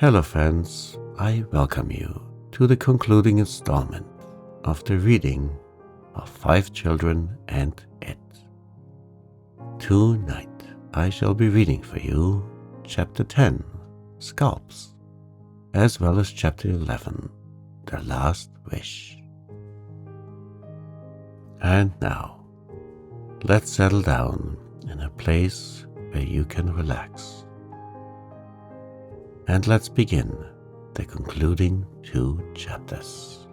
Hello friends, I welcome you to the concluding installment of the reading of 5 Children and It. Tonight I shall be reading for you Chapter 10, Scalps, as well as Chapter 11, The Last Wish. And now, let's settle down in a place where you can relax. And let's begin the concluding 2 chapters.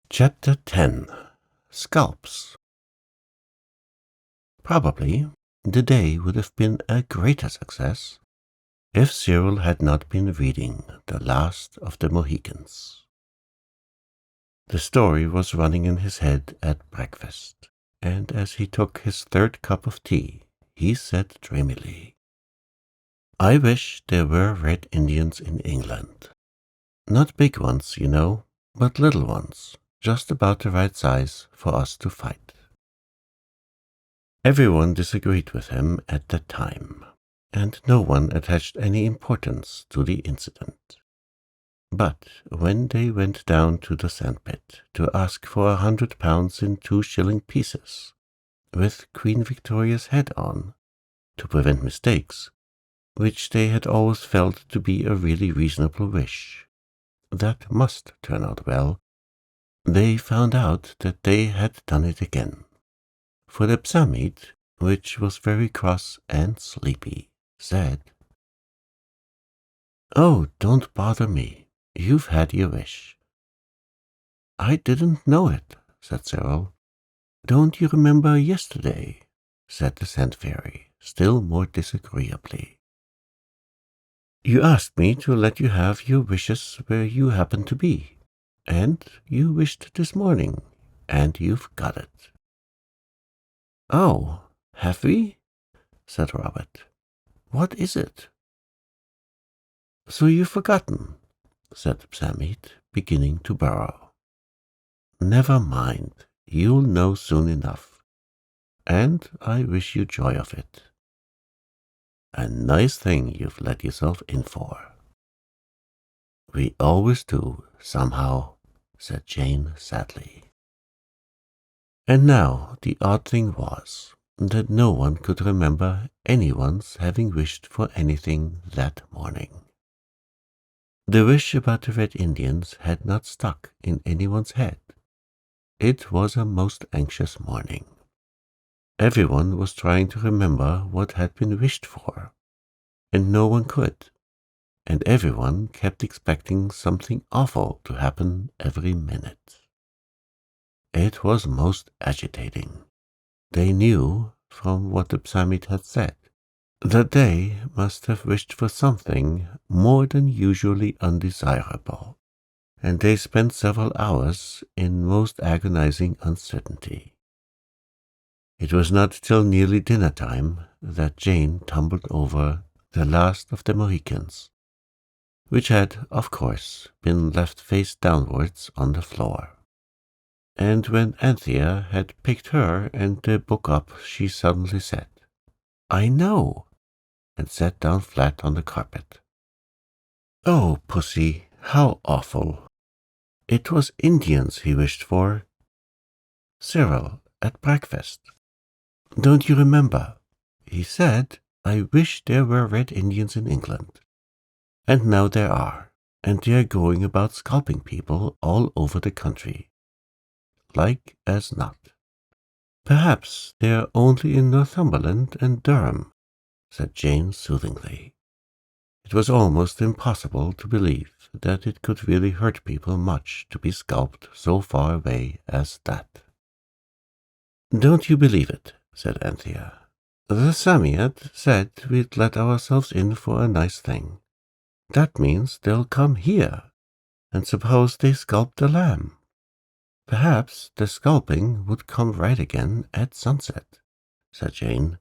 Chapter 10, Scalps. Probably the day would have been a greater success if Cyril had not been reading The Last of the Mohicans. The story was running in his head at breakfast, and as he took his 3rd cup of tea, he said dreamily, "I wish there were Red Indians in England. Not big ones, you know, but little ones, just about the right size for us to fight." Everyone disagreed with him at that time, and no one attached any importance to the incident. But when they went down to the sandpit to ask for £100 in 2-shilling pieces, with Queen Victoria's head on, to prevent mistakes, which they had always felt to be a really reasonable wish, that must turn out well, they found out that they had done it again. For the Psammead, which was very cross and sleepy, said, "Oh, don't bother me. You've had your wish." "I didn't know it," said Cyril. "Don't you remember yesterday?" said the Sand Fairy, still more disagreeably. "You asked me to let you have your wishes where you happen to be, and you wished this morning, and you've got it." "Oh, have we?" said Robert. "What is it?" "So you've forgotten," said the Psammead, beginning to burrow. "Never mind, you'll know soon enough, and I wish you joy of it. A nice thing you've let yourself in for." "We always do, somehow," said Jane sadly. And now the odd thing was that no one could remember anyone's having wished for anything that morning. The wish about the Red Indians had not stuck in anyone's head. It was a most anxious morning. Everyone was trying to remember what had been wished for, and no one could, and everyone kept expecting something awful to happen every minute. It was most agitating. They knew, from what the Psammead had said, that they must have wished for something more than usually undesirable, and they spent several hours in most agonizing uncertainty. It was not till nearly dinner time that Jane tumbled over The Last of the Mohicans, which had, of course, been left face downwards on the floor. And when Anthea had picked her and the book up, she suddenly said, "I know," and sat down flat on the carpet. "Oh, Pussy, how awful! It was Indians he wished for. Cyril, at breakfast. Don't you remember? He said, 'I wish there were Red Indians in England.' And now there are, and they are going about scalping people all over the country. Like as not. Perhaps they are only in Northumberland and Durham," said Jane soothingly. It was almost impossible to believe that it could really hurt people much to be scalped so far away as that. "Don't you believe it," said Anthea. "The Psammead said we'd let ourselves in for a nice thing. That means they'll come here, and suppose they scalp the lamb. Perhaps the scalping would come right again at sunset," said Jane,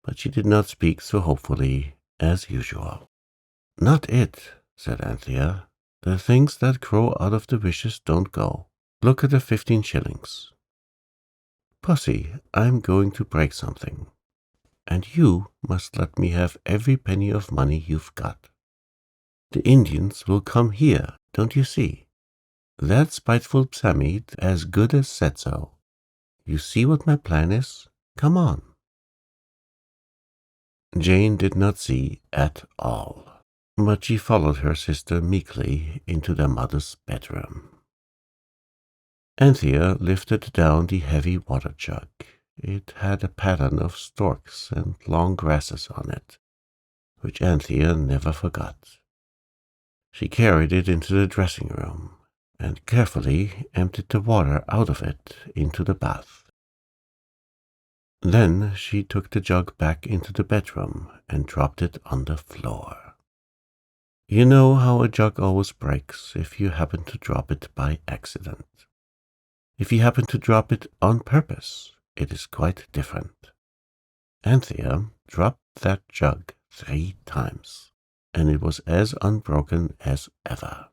but she did not speak so hopefully as usual. "Not it," said Anthea. "The things that grow out of the wishes don't go. Look at the 15 shillings. Pussy, I'm going to break something." and you must let me have every penny of money you've got. The Indians will come here, don't you see? That spiteful Psammead as good as said so. You see what my plan is? Come on. Jane did not see at all, but she followed her sister meekly into their mother's bedroom. Anthea lifted down the heavy water jug. It had a pattern of storks and long grasses on it, which Anthea never forgot. She carried it into the dressing room and carefully emptied the water out of it into the bath. Then she took the jug back into the bedroom and dropped it on the floor. You know how a jug always breaks if you happen to drop it by accident. If you happen to drop it on purpose, it is quite different. Anthea dropped that jug 3 times, and it was as unbroken as ever.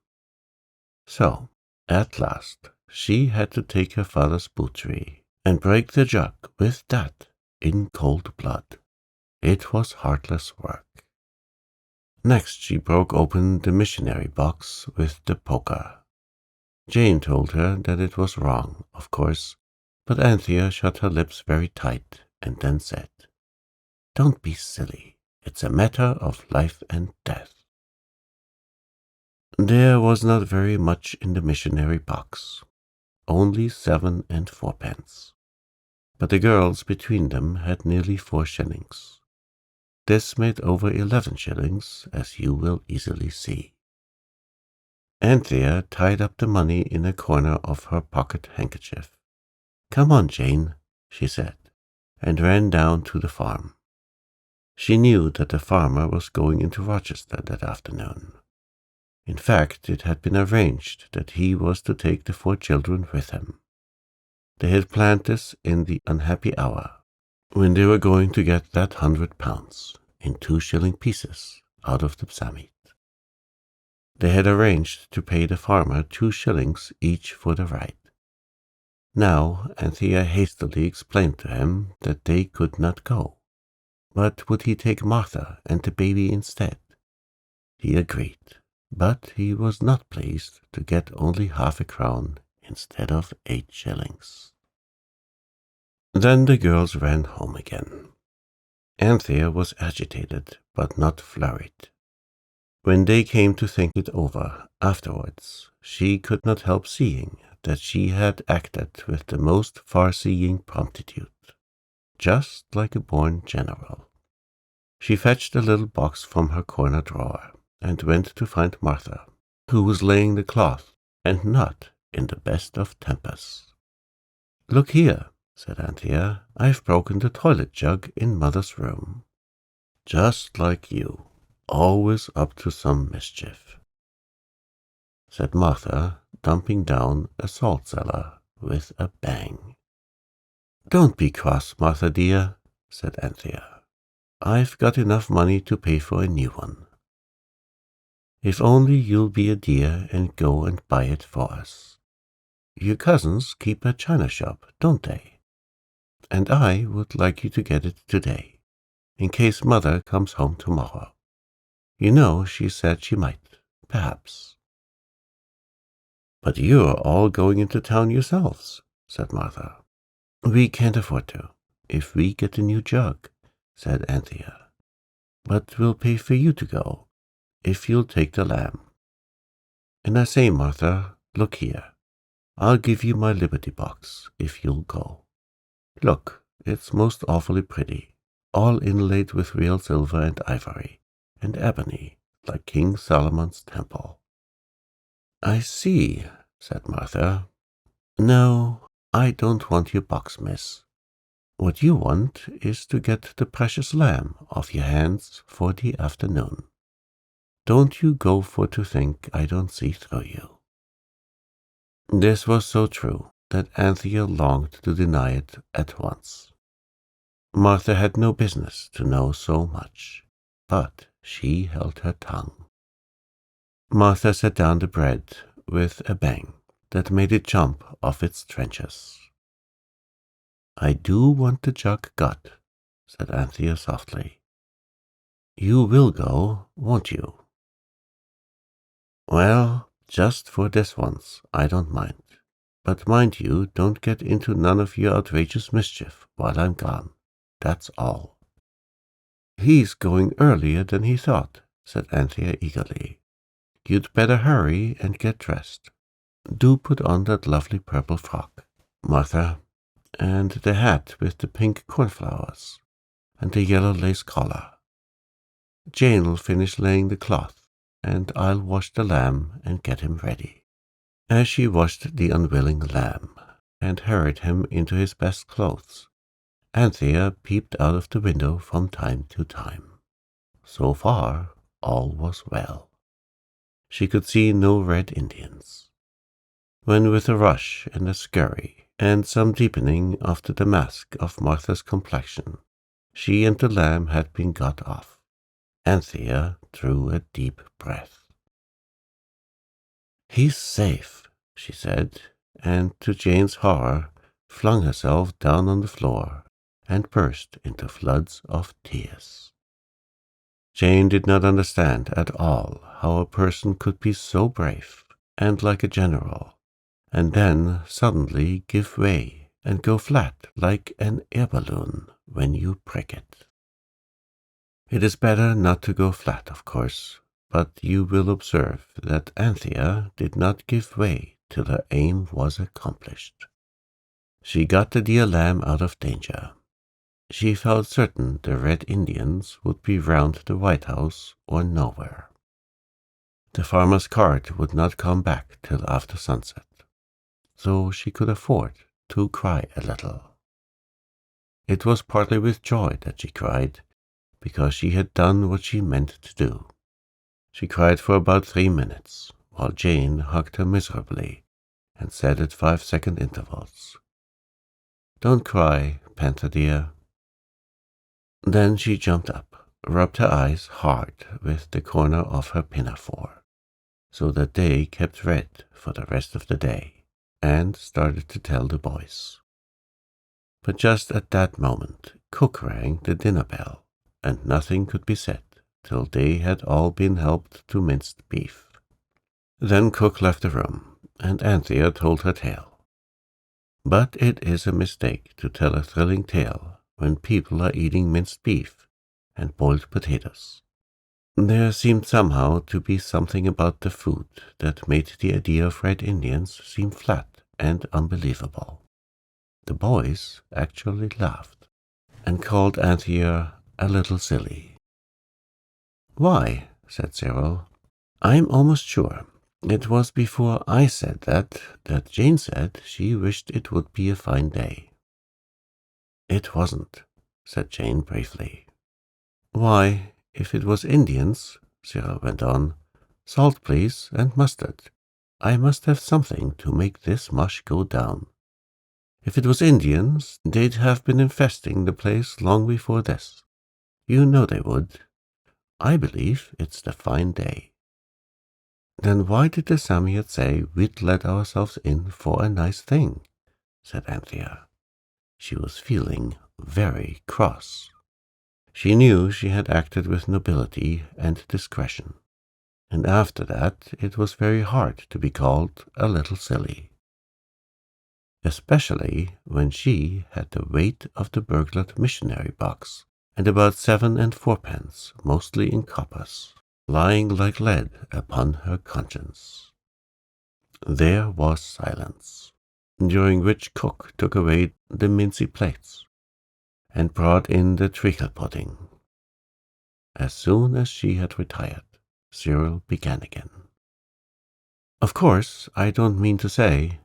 So, at last, she had to take her father's boot tree and break the jug with that in cold blood. It was heartless work. Next she broke open the missionary box with the poker. Jane told her that it was wrong, of course, but Anthea shut her lips very tight and then said, "Don't be silly. It's a matter of life and death." There was not very much in the missionary box, only 7 and 4 pence. But the girls between them had nearly 4 shillings. This made over 11 shillings, as you will easily see. Anthea tied up the money in a corner of her pocket handkerchief. "Come on, Jane," she said, and ran down to the farm. She knew that the farmer was going into Rochester that afternoon. In fact, it had been arranged that he was to take the 4 children with him. They had planned this in the unhappy hour, when they were going to get that £100 in 2-shilling pieces out of the Psammead. They had arranged to pay the farmer 2 shillings each for the ride. Now Anthea hastily explained to him that they could not go, but would he take Martha and the baby instead? He agreed, but he was not pleased to get only half a crown instead of 8 shillings. Then the girls ran home again. Anthea was agitated, but not flurried. When they came to think it over afterwards, she could not help seeing that she had acted with the most far-seeing promptitude, just like a born general. She fetched a little box from her corner drawer and went to find Martha, who was laying the cloth and not in the best of tempers. "Look here," said Anthea, "I've broken the toilet jug in Mother's room." "Just like you, always up to some mischief," said Martha, dumping down a salt cellar with a bang. "Don't be cross, Martha dear," said Anthea. "I've got enough money to pay for a new one. If only you'll be a dear and go and buy it for us. Your cousins keep a china shop, don't they? And I would like you to get it today, in case Mother comes home tomorrow. You know, she said she might, perhaps." "But you're all going into town yourselves," said Martha. "We can't afford to, if we get a new jug," said Anthea. "But we'll pay for you to go, if you'll take the lamb. And I say, Martha, look here. I'll give you my Liberty box, if you'll go. Look, it's most awfully pretty, all inlaid with real silver and ivory, and ebony, like King Solomon's temple." "I see," said Martha. "No, I don't want your box, miss. What you want is to get the precious lamb off your hands for the afternoon. Don't you go for to think I don't see through you." This was so true that Anthea longed to deny it at once. Martha had no business to know so much, but she held her tongue. Martha set down the bread with a bang that made it jump off its trenches. "I do want the jug got, said Anthea softly. You will go, won't you? Well, just for this once, I don't mind. But mind you, don't get into none of your outrageous mischief while I'm gone. That's all. He's going earlier than he thought, said Anthea eagerly. You'd better hurry and get dressed. Do put on that lovely purple frock, Martha, and the hat with the pink cornflowers, and the yellow lace collar. Jane'll finish laying the cloth, and I'll wash the lamb and get him ready. As she washed the unwilling lamb, and hurried him into his best clothes, Anthea peeped out of the window from time to time. So far, all was well. She could see no red Indians. When with a rush and a scurry, and some deepening of the damask of Martha's complexion, she and the lamb had been got off, Anthea drew a deep breath. He's safe, she said, and to Jane's horror flung herself down on the floor and burst into floods of tears. Jane did not understand at all how a person could be so brave and like a general, and then suddenly give way and go flat like an air balloon when you prick it. It is better not to go flat, of course, but you will observe that Anthea did not give way till her aim was accomplished. She got the dear lamb out of danger. She felt certain the Red Indians would be round the White House or nowhere. The farmer's cart would not come back till after sunset, so she could afford to cry a little. It was partly with joy that she cried, because she had done what she meant to do. She cried for about 3 minutes, while Jane hugged her miserably and said at 5-second intervals, "Don't cry, Panther dear." Then she jumped up, rubbed her eyes hard with the corner of her pinafore, so that they kept red for the rest of the day, and started to tell the boys. But just at that moment cook rang the dinner bell, and nothing could be said till they had all been helped to minced beef. Then cook left the room, and Anthea told her tale. But it is a mistake to tell a thrilling tale when people are eating minced beef and boiled potatoes. There seemed somehow to be something about the food that made the idea of Red Indians seem flat and unbelievable. The boys actually laughed and called Anthea a little silly. "Why?" said Cyril. "I'm almost sure it was before I said that Jane said she wished it would be a fine day." "It wasn't," said Jane bravely. "Why, if it was Indians," Cyril went on, "salt, please, and mustard. I must have something to make this mush go down. If it was Indians, they'd have been infesting the place long before this. You know they would. I believe it's the fine day." "Then why did the Samoyed say we'd let ourselves in for a nice thing?" said Anthea. She was feeling very cross. She knew she had acted with nobility and discretion, and after that it was very hard to be called a little silly, especially when she had the weight of the burglared missionary box and about 7 and 4pence, mostly in coppers, lying like lead upon her conscience. There was silence, during which cook took away the mincy plates and brought in the treacle pudding. As soon as she had retired, Cyril began again. "Of course, I don't mean to say,"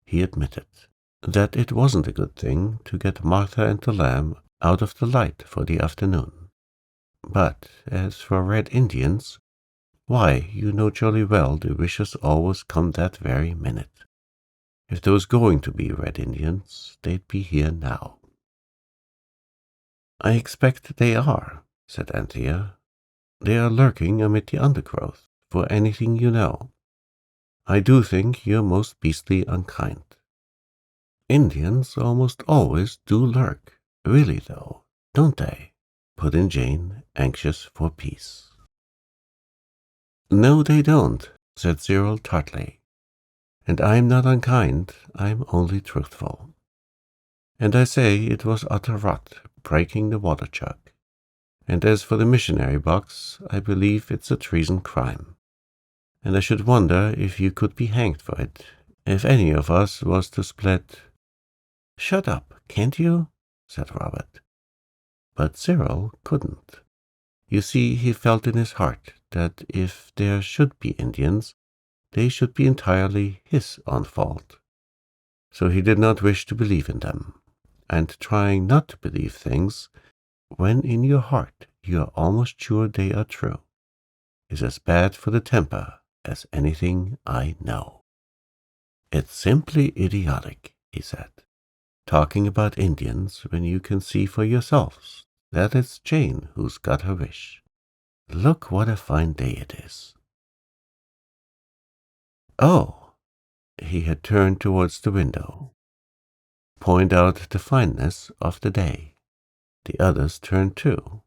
he admitted, "that it wasn't a good thing to get Martha and the lamb out of the light for the afternoon. But as for Red Indians, why, you know jolly well the wishes always come that very minute. If there was going to be Red Indians, they'd be here now." "I expect they are," said Anthea. "They are lurking amid the undergrowth, for anything you know. I do think you're most beastly unkind. Indians almost always do lurk, really though, don't they?" put in Jane, anxious for peace. "No, they don't," said Cyril tartly. "And I'm not unkind, I'm only truthful. And I say it was utter rot, breaking the water jug. And as for the missionary box, I believe it's a treason crime. And I should wonder if you could be hanged for it, if any of us was to split—" "Shut up, can't you?" said Robert. But Cyril couldn't. You see, he felt in his heart that if there should be Indians, they should be entirely his own fault. So he did not wish to believe in them. And trying not to believe things, when in your heart you are almost sure they are true, is as bad for the temper as anything I know. "It's simply idiotic," he said, "talking about Indians when you can see for yourselves that it's Jane who's got her wish. Look what a fine day it is." "Oh," he had turned towards the window. "Point out the fineness of the day." The others turned too,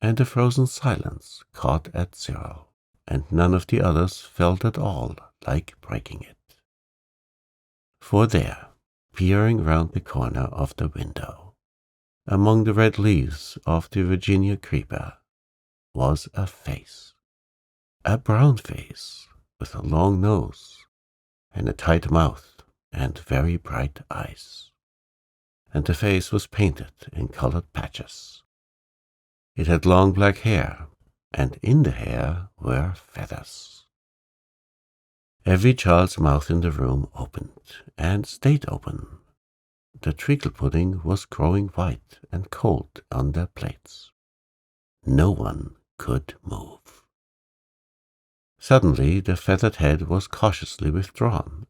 and the frozen silence caught at Cyril, and none of the others felt at all like breaking it. For there, peering round the corner of the window, among the red leaves of the Virginia creeper, was a face. A brown face, with a long nose, and a tight mouth, and very bright eyes. And the face was painted in colored patches. It had long black hair, and in the hair were feathers. Every child's mouth in the room opened, and stayed open. The treacle pudding was growing white and cold on their plates. No one could move. Suddenly the feathered head was cautiously withdrawn,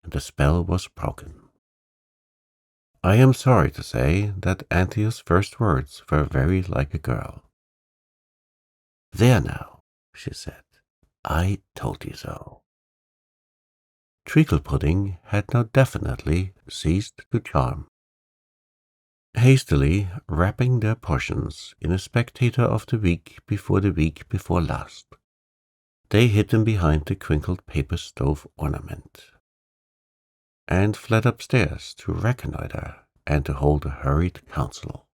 and the spell was broken. I am sorry to say that Anthea's first words were very like a girl. "There now," she said, "I told you so." Treacle pudding had now definitely ceased to charm. Hastily wrapping their portions in a Spectator of the week before last, they hid them behind the crinkled paper stove ornament, and fled upstairs to reconnoiter and to hold a hurried council.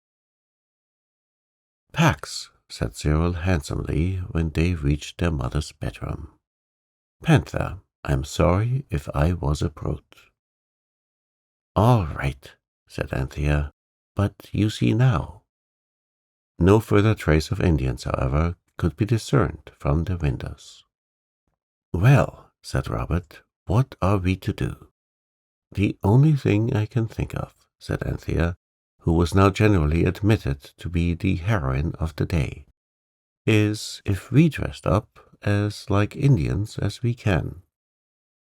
"Pax," said Cyril handsomely when they reached their mother's bedroom. "Panther, I'm sorry if I was a brute." "All right," said Anthea, "but you see now." No further trace of Indians, however, could be discerned from the windows. "Well," said Robert, "what are we to do?" "The only thing I can think of," said Anthea, who was now generally admitted to be the heroine of the day, "is if we dressed up as like Indians as we can,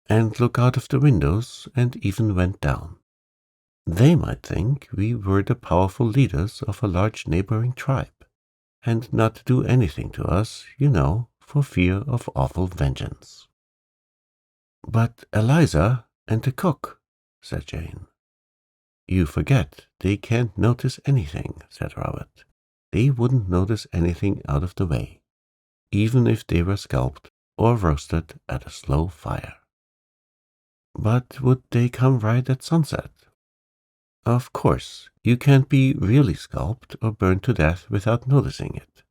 and look out of the windows and even went down. They might think we were the powerful leaders of a large neighboring tribe, and not do anything to us, for fear of awful vengeance." "But Eliza and the cook," said Jane. "You forget they can't notice anything," said Robert. "They wouldn't notice anything out of the way, even if they were scalped or roasted at a slow fire." "But would they come right at sunset?" "Of course, you can't be really scalped or burned to death without noticing it.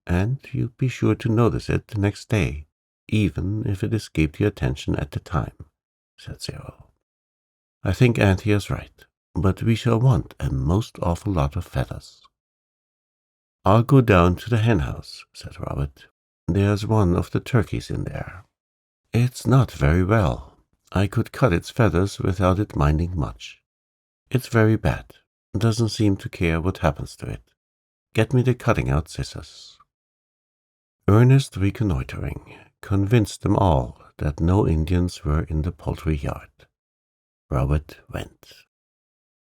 And you'd be sure to notice it the next day, even if it escaped your attention at the time," said Cyril. "I think Anthea's right, but we shall want a most awful lot of feathers." "I'll go down to the hen house," said Robert. "There's one of the turkeys in there. It's not very well. I could cut its feathers without it minding much. It's very bad. Doesn't seem to care what happens to it. Get me the cutting-out scissors." Earnest reconnoitering convinced them all that no Indians were in the poultry yard. Robert went.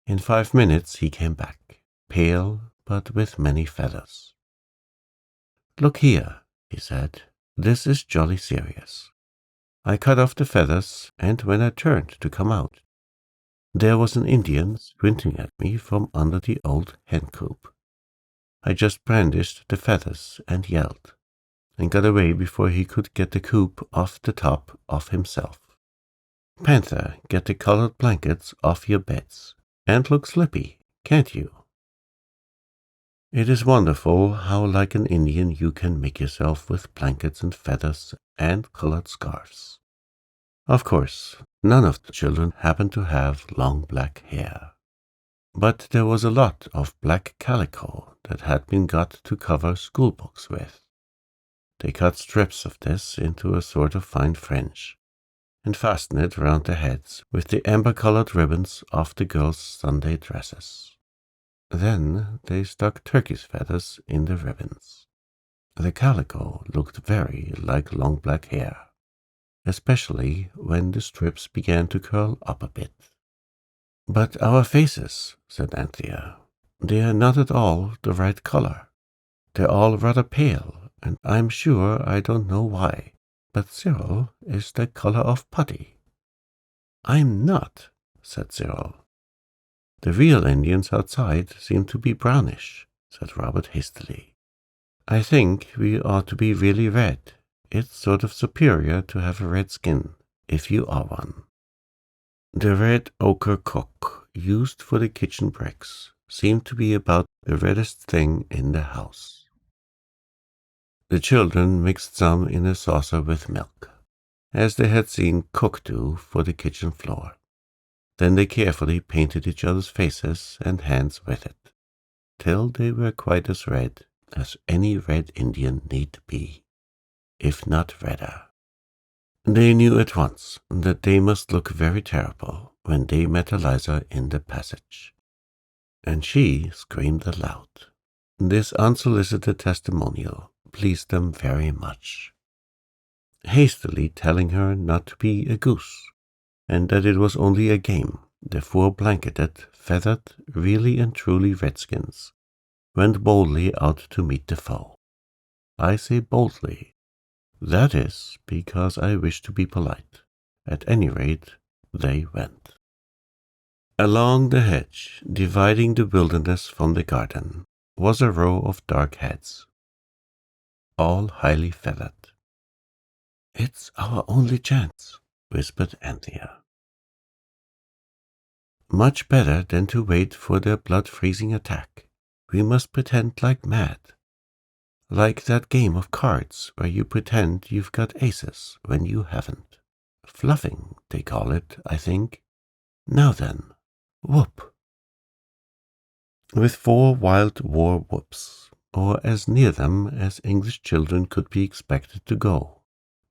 In 5 minutes he came back, pale but with many feathers. "Look here," he said, "this is jolly serious. I cut off the feathers, and when I turned to come out, there was an Indian squinting at me from under the old hen coop. I just brandished the feathers and yelled, and got away before he could get the coop off the top of himself. Panther, get the colored blankets off your beds, and look slippy, can't you? It is wonderful how like an Indian you can make yourself with blankets and feathers and colored scarves. Of course, none of the children happened to have long black hair, but there was a lot of black calico that had been got to cover school books with. They cut strips of this into a sort of fine fringe, and fastened it round their heads with the amber-colored ribbons of the girls' Sunday dresses. Then they stuck turkey's feathers in the ribbons. The calico looked very like long black hair, especially when the strips began to curl up a bit. "But our faces," said Anthea, "they are not at all the right color. They're all rather pale, and I'm sure I don't know why, but Cyril is the color of putty." "I'm not," said Cyril. "The real Indians outside seem to be brownish," said Robert hastily. "I think we ought to be really red. It's sort of superior to have a red skin, if you are one." The red ochre cook used for the kitchen bricks seemed to be about the reddest thing in the house. The children mixed some in a saucer with milk, as they had seen cook do for the kitchen floor. Then they carefully painted each other's faces and hands with it, till they were quite as red as any red Indian need be, if not redder. They knew at once that they must look very terrible when they met Eliza in the passage, and she screamed aloud. This unsolicited testimonial pleased them very much. Hastily telling her not to be a goose, and that it was only a game, the four blanketed, feathered, really and truly redskins went boldly out to meet the foe. I say boldly. That is because I wish to be polite. At any rate, they went. Along the hedge, dividing the wilderness from the garden, was a row of dark heads, all highly feathered. "It's our only chance," whispered Anthea. "Much better than to wait for their blood-freezing attack. We must pretend like mad. Like that game of cards where you pretend you've got aces when you haven't. Fluffing, they call it, I think. Now then, whoop." With 4 wild war whoops, or as near them as English children could be expected to go,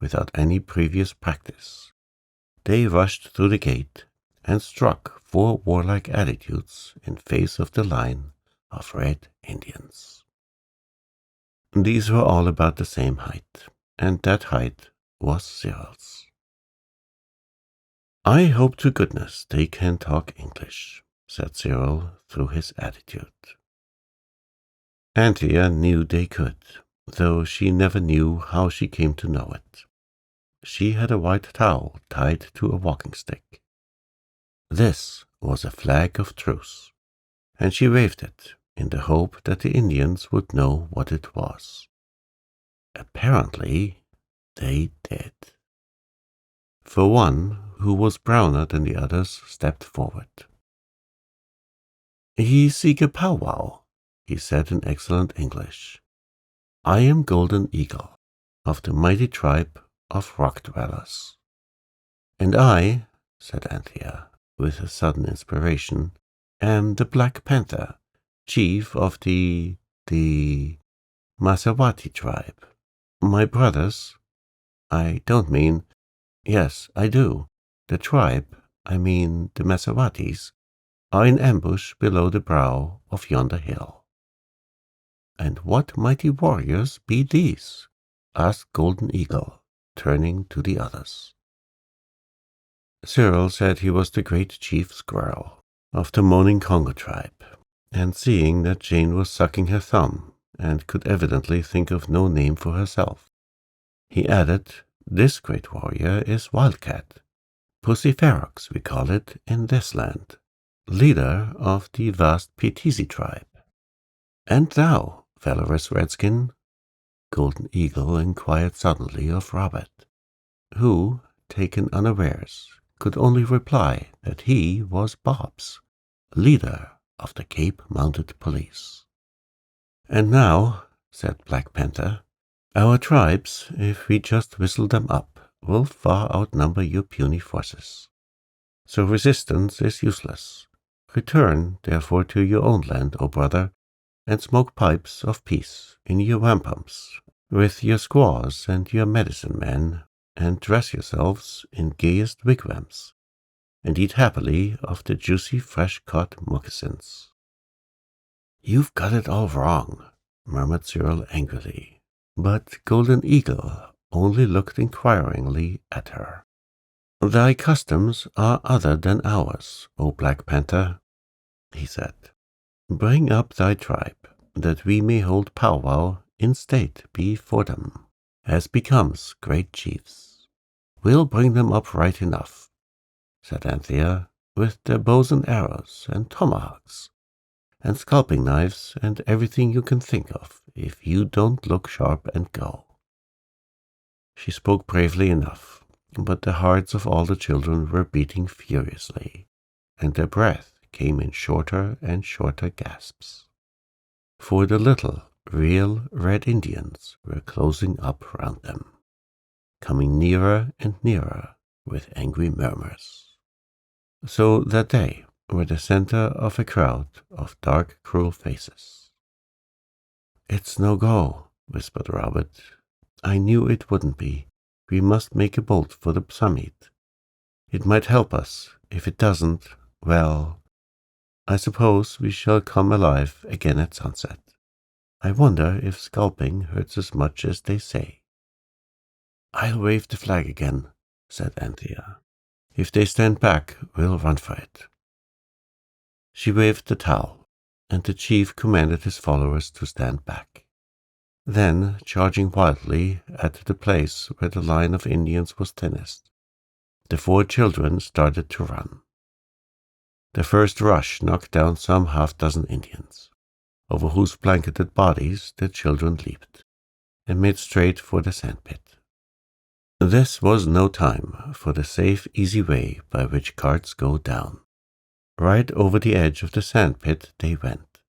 without any previous practice, they rushed through the gate and struck 4 warlike attitudes in face of the line of red Indians. These were all about the same height, and that height was Cyril's. "I hope to goodness they can talk English," said Cyril through his attitude. Anthea knew they could, though she never knew how she came to know it. She had a white towel tied to a walking stick. This was a flag of truce, and she waved it in the hope that the Indians would know what it was. Apparently, they did. For one, who was browner than the others, stepped forward. "Ye seek a powwow," he said in excellent English. "I am Golden Eagle, of the mighty tribe of rock dwellers." "And I," said Anthea, with a sudden inspiration, "am the Black Panther, chief of the Masawati tribe. My brothers, I don't mean, yes, I do, the tribe, I mean the Masawatis, are in ambush below the brow of yonder hill." "And what mighty warriors be these?" asked Golden Eagle, turning to the others. Cyril said he was the great chief Squirrel of the Moaning Congo tribe, and seeing that Jane was sucking her thumb and could evidently think of no name for herself, he added, "This great warrior is Wildcat, Pussy Ferox we call it in this land, leader of the vast Pitisi tribe." "And thou, valorous Redskin?" Golden Eagle inquired suddenly of Robert, who, taken unawares, could only reply that he was Bobs, leader of the Cape Mounted Police. "And now," said Black Panther, "our tribes, if we just whistle them up, will far outnumber your puny forces. So resistance is useless. Return, therefore, to your own land, O brother, and smoke pipes of peace in your wampums, with your squaws and your medicine men, and dress yourselves in gayest wigwams, and eat happily of the juicy fresh-cut moccasins." "You've got it all wrong," murmured Cyril angrily, but Golden Eagle only looked inquiringly at her. "Thy customs are other than ours, O Black Panther," he said. "Bring up thy tribe, that we may hold powwow in state before them, as becomes great chiefs." "We'll bring them up right enough," said Anthea, "with their bows and arrows and tomahawks, and scalping knives and everything you can think of, if you don't look sharp and go." She spoke bravely enough, but the hearts of all the children were beating furiously, and their breath came in shorter and shorter gasps. For the little, real Red Indians were closing up round them, coming nearer and nearer with angry murmurs, so that they were the center of a crowd of dark, cruel faces. "It's no go," whispered Robert. "I knew it wouldn't be. We must make a bolt for the summit. It might help us. If it doesn't, well, I suppose we shall come alive again at sunset. I wonder if scalping hurts as much as they say." "I'll wave the flag again," said Anthea. "If they stand back, we'll run for it." She waved the towel, and the chief commanded his followers to stand back. Then, charging wildly at the place where the line of Indians was thinnest, the 4 children started to run. The first rush knocked down some half-dozen Indians, over whose blanketed bodies the children leaped, and made straight for the sandpit. This was no time for the safe, easy way by which carts go down. Right over the edge of the sandpit they went,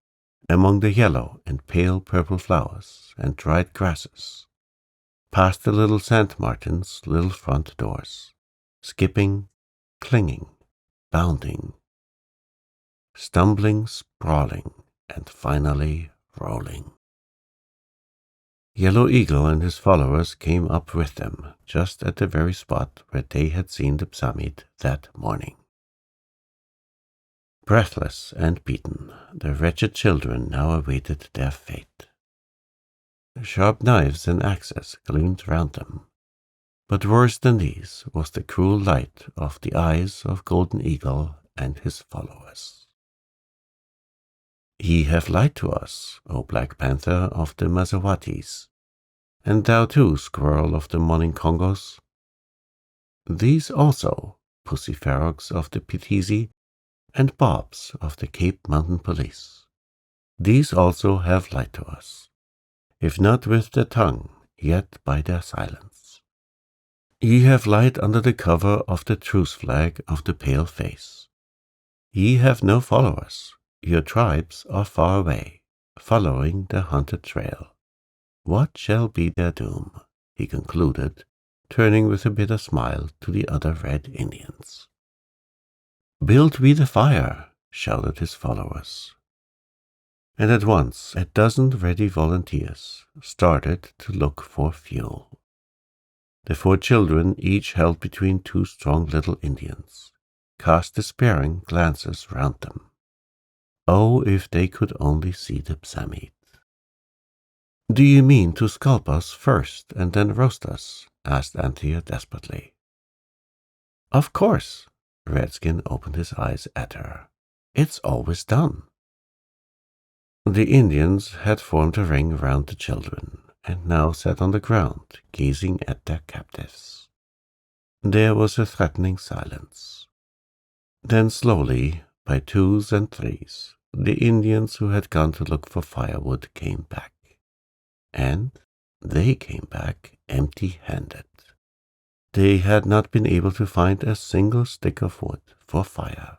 among the yellow and pale purple flowers and dried grasses, past the little St. Martin's little front doors, skipping, clinging, bounding, stumbling, sprawling, and finally rolling. Yellow Eagle and his followers came up with them, just at the very spot where they had seen the Psamit that morning. Breathless and beaten, the wretched children now awaited their fate. Sharp knives and axes gleamed round them, but worse than these was the cruel light of the eyes of Golden Eagle and his followers. "Ye have lied to us, O Black Panther of the Mazawatis, and thou too, Squirrel of the Moningongos. These also, Pussy Ferox of the Pitisi, and Bobs of the Cape Mountain Police. These also have lied to us, if not with their tongue, yet by their silence. Ye have lied under the cover of the truce flag of the pale face. Ye have no followers. Your tribes are far away, following the hunted trail. What shall be their doom?" he concluded, turning with a bitter smile to the other Red Indians. "Build we the fire," shouted his followers. And at once a dozen ready volunteers started to look for fuel. The 4 children, each held between 2 strong little Indians, cast despairing glances round them. Oh, if they could only see the Psamit. "Do you mean to scalp us first and then roast us?" asked Anthea desperately. "Of course." Redskin opened his eyes at her. "It's always done." The Indians had formed a ring round the children, and now sat on the ground, gazing at their captives. There was a threatening silence. Then slowly, by 2s and 3s, the Indians who had gone to look for firewood came back. And they came back empty-handed. They had not been able to find a single stick of wood for fire.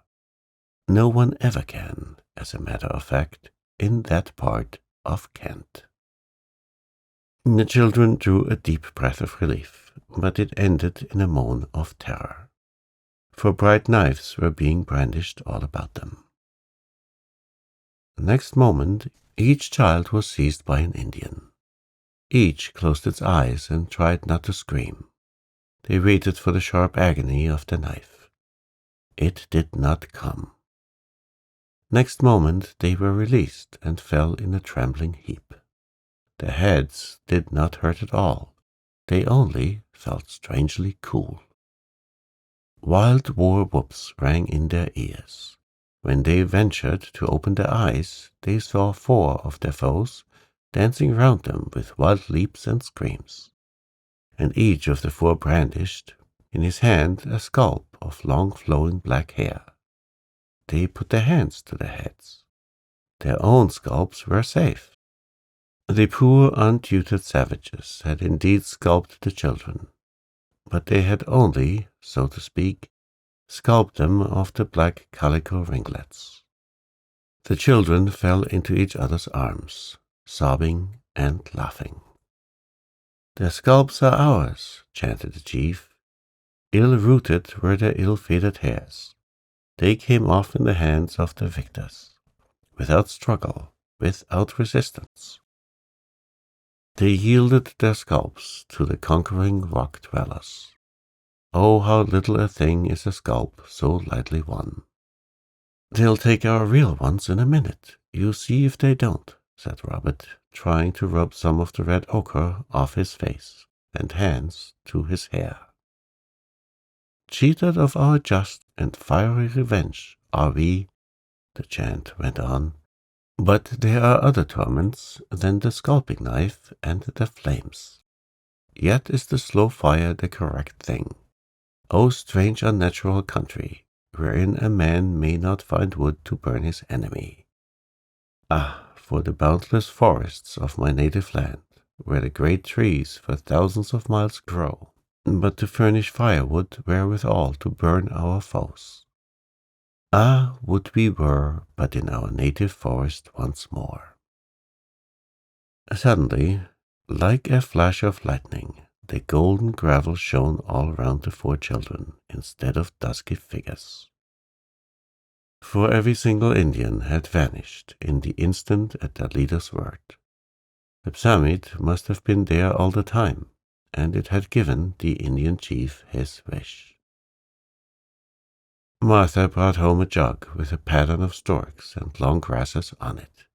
No one ever can, as a matter of fact, in that part of Kent. The children drew a deep breath of relief, but it ended in a moan of terror, for bright knives were being brandished all about them. Next moment, each child was seized by an Indian. Each closed its eyes and tried not to scream. They waited for the sharp agony of the knife. It did not come. Next moment they were released and fell in a trembling heap. Their heads did not hurt at all. They only felt strangely cool. Wild war whoops rang in their ears. When they ventured to open their eyes, they saw 4 of their foes dancing round them with wild leaps and screams. And each of the 4 brandished in his hand a scalp of long flowing black hair. They put their hands to their heads. Their own scalps were safe. The poor untutored savages had indeed scalped the children, but they had only, so to speak, scalped them of the black calico ringlets. The children fell into each other's arms, sobbing and laughing. "Their scalps are ours," chanted the chief. Ill-rooted were their ill-fated hairs. They came off in the hands of the victors, without struggle, without resistance. They yielded their scalps to the conquering rock dwellers. Oh, how little a thing is a scalp so lightly won. "They'll take our real ones in a minute. You see if they don't," said Robert, trying to rub some of the red ochre off his face and hands to his hair. "Cheated of our just and fiery revenge are we," the chant went on. "But there are other torments than the scalping knife and the flames. Yet is the slow fire the correct thing. O strange unnatural country, wherein a man may not find wood to burn his enemy. Ah, for the boundless forests of my native land, where the great trees for thousands of miles grow, but to furnish firewood wherewithal to burn our foes. Ah, would we were but in our native forest once more." Suddenly, like a flash of lightning, the golden gravel shone all round the 4 children instead of dusky figures. For every single Indian had vanished in the instant at their leader's word. The Psamid must have been there all the time, and it had given the Indian chief his wish. Martha brought home a jug with a pattern of storks and long grasses on it.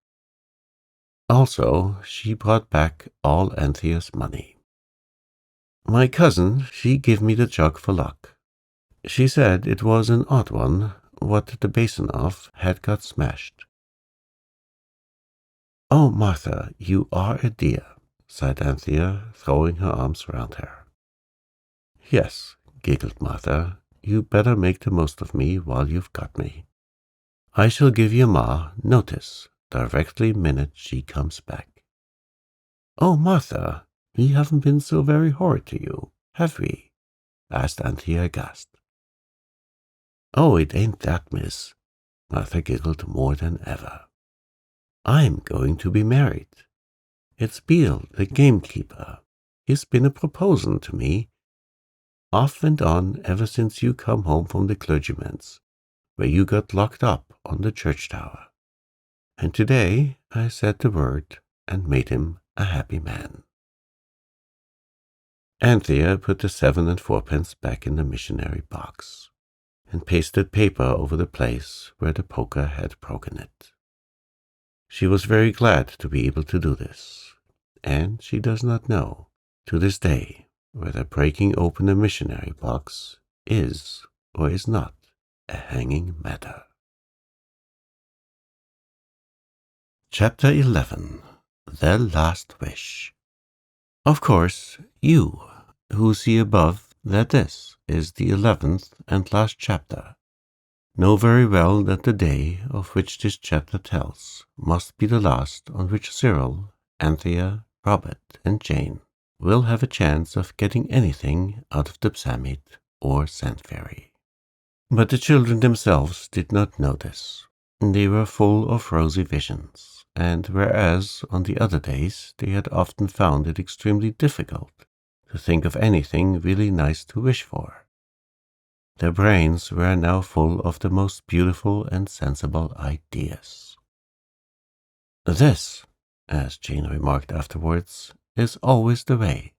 Also, she brought back all Anthea's money. "My cousin, she give me the jug for luck. She said it was an odd one, what the basin of had got smashed." "Oh, Martha, you are a dear," sighed Anthea, throwing her arms round her. "Yes," giggled Martha, "you better make the most of me while you've got me. I shall give your ma notice directly minute she comes back." "Oh, Martha, we haven't been so very horrid to you, have we?" asked Anthea aghast. "Oh, it ain't that, miss." Martha giggled more than ever. "I'm going to be married. It's Beale, the gamekeeper. He's been a-proposin' to me, off and on ever since you come home from the clergyman's, where you got locked up on the church tower. And today I said the word and made him a happy man." Anthea put the 7 and 4pence back in the missionary box and pasted paper over the place where the poker had broken it. She was very glad to be able to do this, and she does not know, to this day, whether breaking open a missionary box is or is not a hanging matter. Chapter 11. The Last Wish. Of course, you, who see above that this is the 11th and last chapter, know very well that the day of which this chapter tells must be the last on which Cyril, Anthea, Robert, and Jane will have a chance of getting anything out of the Psammead or Sand Fairy. But the children themselves did not know this. They were full of rosy visions, and whereas on the other days they had often found it extremely difficult to think of anything really nice to wish for, their brains were now full of the most beautiful and sensible ideas. This, as Jane remarked afterwards, is always the way.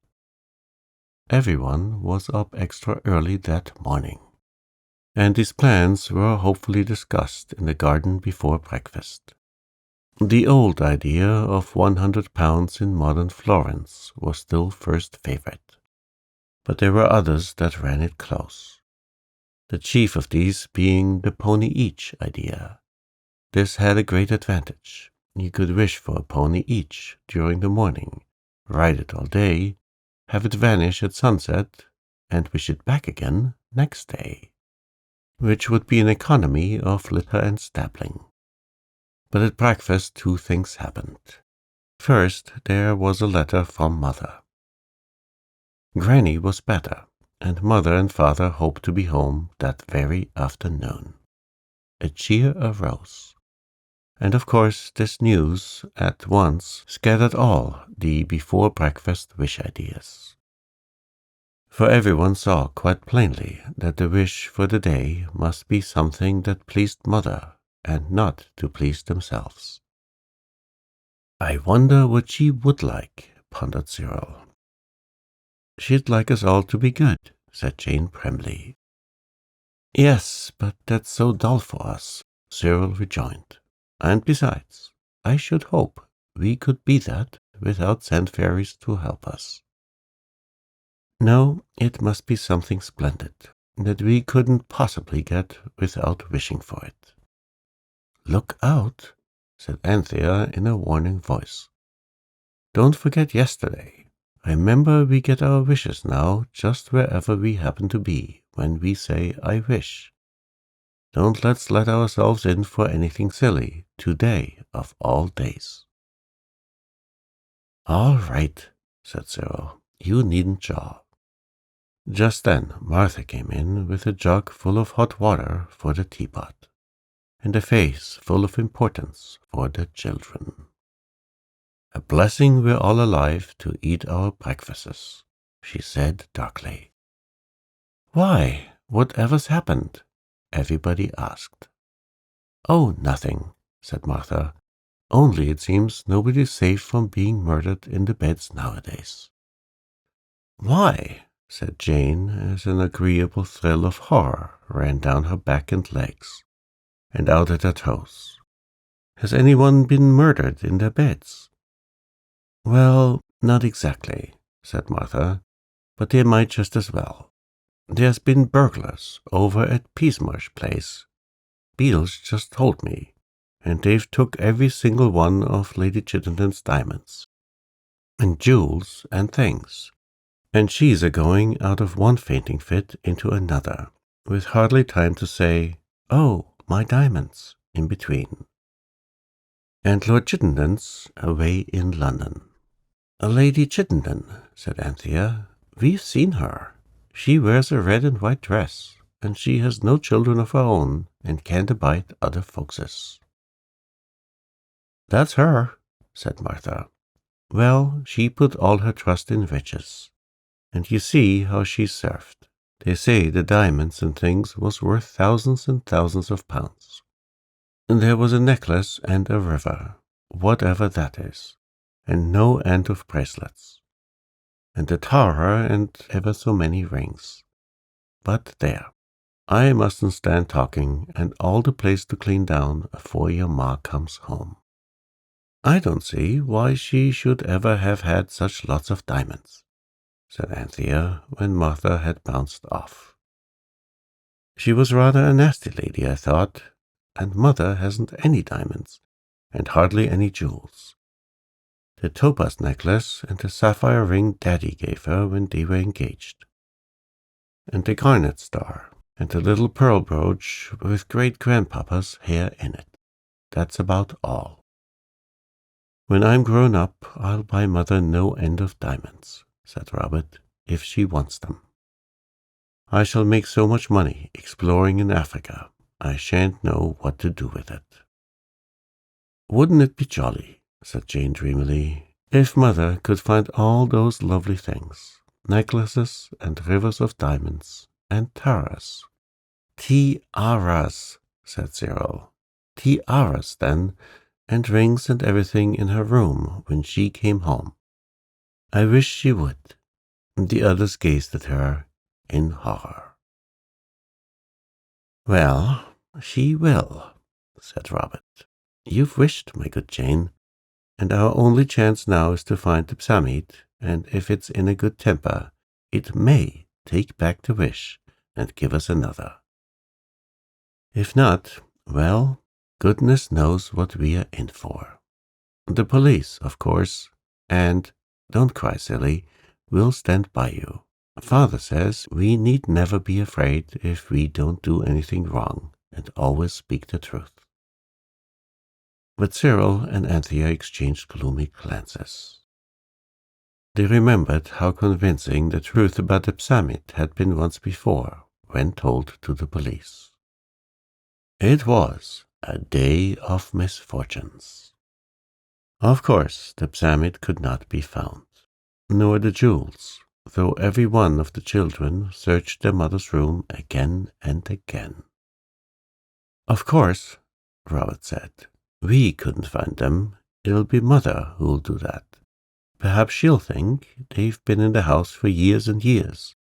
Everyone was up extra early that morning, and these plans were hopefully discussed in the garden before breakfast. The old idea of £100 in modern Florence was still first favorite, but there were others that ran it close. The chief of these being the pony each idea. This had a great advantage. You could wish for a pony each during the morning, ride it all day, have it vanish at sunset, and wish it back again next day, which would be an economy of litter and stabling. But at breakfast 2 things happened. First, there was a letter from Mother. Granny was better, and Mother and Father hoped to be home that very afternoon. A cheer arose, and of course this news at once scattered all the before-breakfast wish ideas. For everyone saw quite plainly that the wish for the day must be something that pleased Mother, and not to please themselves. "I wonder what she would like," pondered Cyril. "She'd like us all to be good," said Jane primly. "Yes, but that's so dull for us," Cyril rejoined. "And besides, I should hope we could be that without sand fairies to help us. No, it must be something splendid that we couldn't possibly get without wishing for it." "Look out," said Anthea in a warning voice. "Don't forget yesterday. Remember, we get our wishes now just wherever we happen to be when we say, 'I wish.' Don't let's let ourselves in for anything silly today of all days." "All right," said Cyril. "You needn't jaw." Just then Martha came in with a jug full of hot water for the teapot, and a face full of importance for the children. "A blessing we're all alive to eat our breakfasts," she said darkly. "Why, whatever's happened?" everybody asked. "Oh, nothing," said Martha. "Only it seems nobody's safe from being murdered in the beds nowadays." "Why?" said Jane, as an agreeable thrill of horror ran down her back and legs, and out at her toes. "Has anyone been murdered in their beds?" "Well, not exactly," said Martha, "but they might just as well. There's been burglars over at Peasemarsh Place. Beadle's just told me, and they've took every single one of Lady Chittenden's diamonds, and jewels and things, and she's a-going out of one fainting fit into another, with hardly time to say, 'Oh, my diamonds,' in between. And Lord Chittenden's away in London." "Lady Chittenden," said Anthea. "We've seen her. She wears a red and white dress, and she has no children of her own and can't abide other folkses." "That's her," said Martha. "Well, she put all her trust in riches, and you see how she's served. They say the diamonds and things was worth thousands and thousands of pounds. And there was a necklace and a river, whatever that is, and no end of bracelets, and a tower and ever so many rings. But there, I mustn't stand talking, and all the place to clean down afore your ma comes home. I don't see why she should ever have had such lots of diamonds," said Anthea when Martha had bounced off. "She was rather a nasty lady, I thought, and Mother hasn't any diamonds, and hardly any jewels. The topaz necklace and the sapphire ring Daddy gave her when they were engaged, and the garnet star, and a little pearl brooch with great-grandpapa's hair in it. That's about all. When I'm grown up, I'll buy Mother no end of diamonds, said Robert, if she wants them. I shall make so much money exploring in Africa, I shan't know what to do with it. Wouldn't it be jolly, said Jane dreamily, if Mother could find all those lovely things, necklaces and rivers of diamonds, and tiaras. Tiaras, said Cyril. Tiaras, then, and rings and everything in her room when she came home. I wish she would. The others gazed at her in horror. Well, she will, said Robert. You've wished, my good Jane, and our only chance now is to find the Psammead, and if it's in a good temper, it may take back the wish and give us another. If not, well, goodness knows what we are in for. The police, of course, and, don't cry, silly, we'll stand by you. Father says we need never be afraid if we don't do anything wrong and always speak the truth. But Cyril and Anthea exchanged gloomy glances. They remembered how convincing the truth about the Psammead had been once before, when told to the police. It was a day of misfortunes. Of course, the Psammead could not be found, nor the jewels, though every one of the children searched their mother's room again and again. Of course, Robert said, we couldn't find them. It'll be Mother who'll do that. Perhaps she'll think they've been in the house for years and years,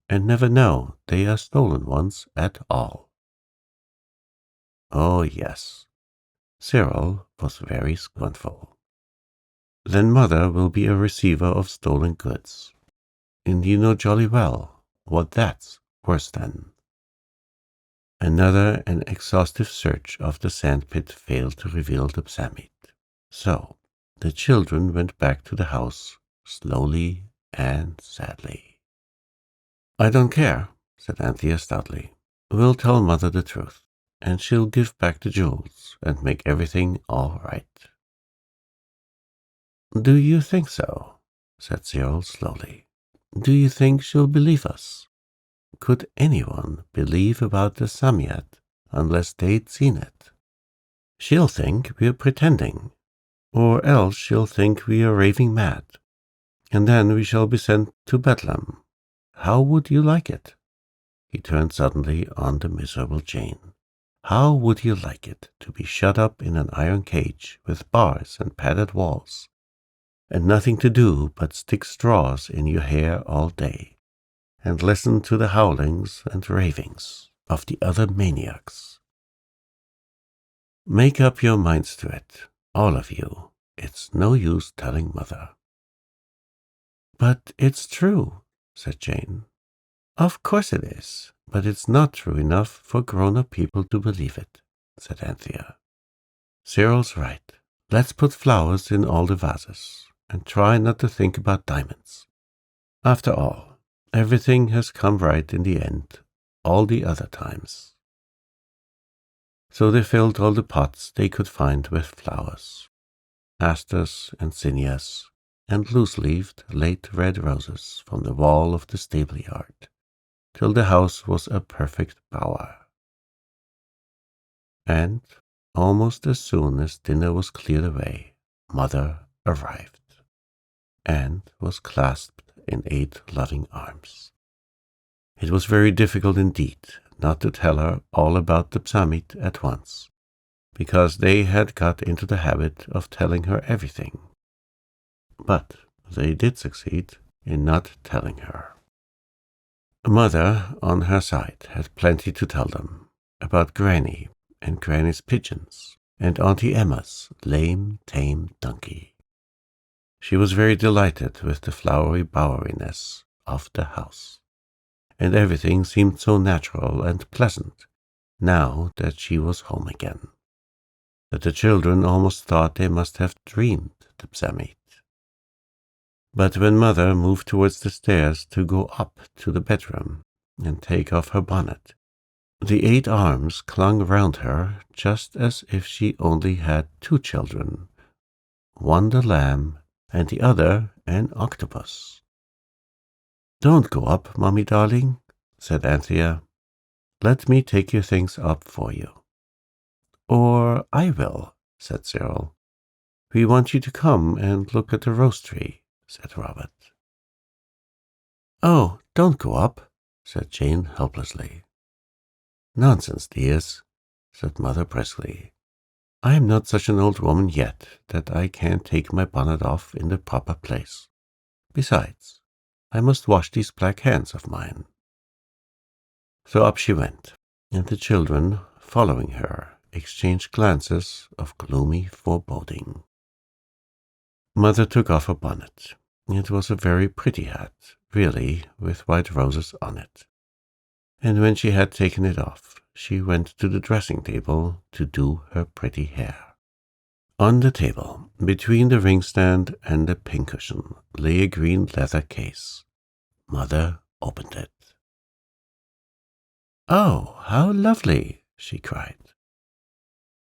and never know they are stolen ones at all. Oh, yes, Cyril was very scornful. Then Mother will be a receiver of stolen goods. And you know jolly well what that's worse than. Another and exhaustive search of the sandpit failed to reveal the Psammead. So the children went back to the house, slowly and sadly. I don't care, said Anthea stoutly. We'll tell Mother the truth, and she'll give back the jewels and make everything all right. Do you think so? Said Cyril slowly. Do you think she'll believe us? Could anyone believe about the Psammead unless they'd seen it? She'll think we're pretending, or else she'll think we are raving mad, and then we shall be sent to Bedlam. How would you like it? He turned suddenly on the miserable Jane. How would you like it to be shut up in an iron cage with bars and padded walls, and nothing to do but stick straws in your hair all day, and listen to the howlings and ravings of the other maniacs? Make up your minds to it, all of you. It's no use telling Mother. But it's true, said Jane. Of course it is, but it's not true enough for grown-up people to believe it, said Anthea. Cyril's right. Let's put flowers in all the vases, and try not to think about diamonds. After all, everything has come right in the end, all the other times. So they filled all the pots they could find with flowers, asters and zinnias, and loose-leaved late red roses from the wall of the stable-yard, till the house was a perfect bower. And, almost as soon as dinner was cleared away, Mother arrived, and was clasped in 8 loving arms. It was very difficult indeed not to tell her all about the Psammead at once, because they had got into the habit of telling her everything. But they did succeed in not telling her. Mother, on her side, had plenty to tell them about Granny and Granny's pigeons and Auntie Emma's lame, tame donkey. She was very delighted with the flowery boweriness of the house, and everything seemed so natural and pleasant now that she was home again, that the children almost thought they must have dreamed the Psammead. But when Mother moved towards the stairs to go up to the bedroom and take off her bonnet, The 8 arms clung round her just as if she only had 2 children, one the lamb and the other an octopus. "Don't go up, Mummy darling," said Anthea. "Let me take your things up for you." "Or I will," said Cyril. "We want you to come and look at the rose tree," said Robert. "Oh, don't go up," said Jane helplessly. "Nonsense, dears," said Mother briskly. "I am not such an old woman yet that I can't take my bonnet off in the proper place. Besides, I must wash these black hands of mine." So up she went, and the children, following her, exchanged glances of gloomy foreboding. Mother took off her bonnet. It was a very pretty hat, really, with white roses on it. And when she had taken it off, she went to the dressing table to do her pretty hair. On the table, between the ring stand and the pincushion, lay a green leather case. Mother opened it. "Oh, how lovely!" she cried.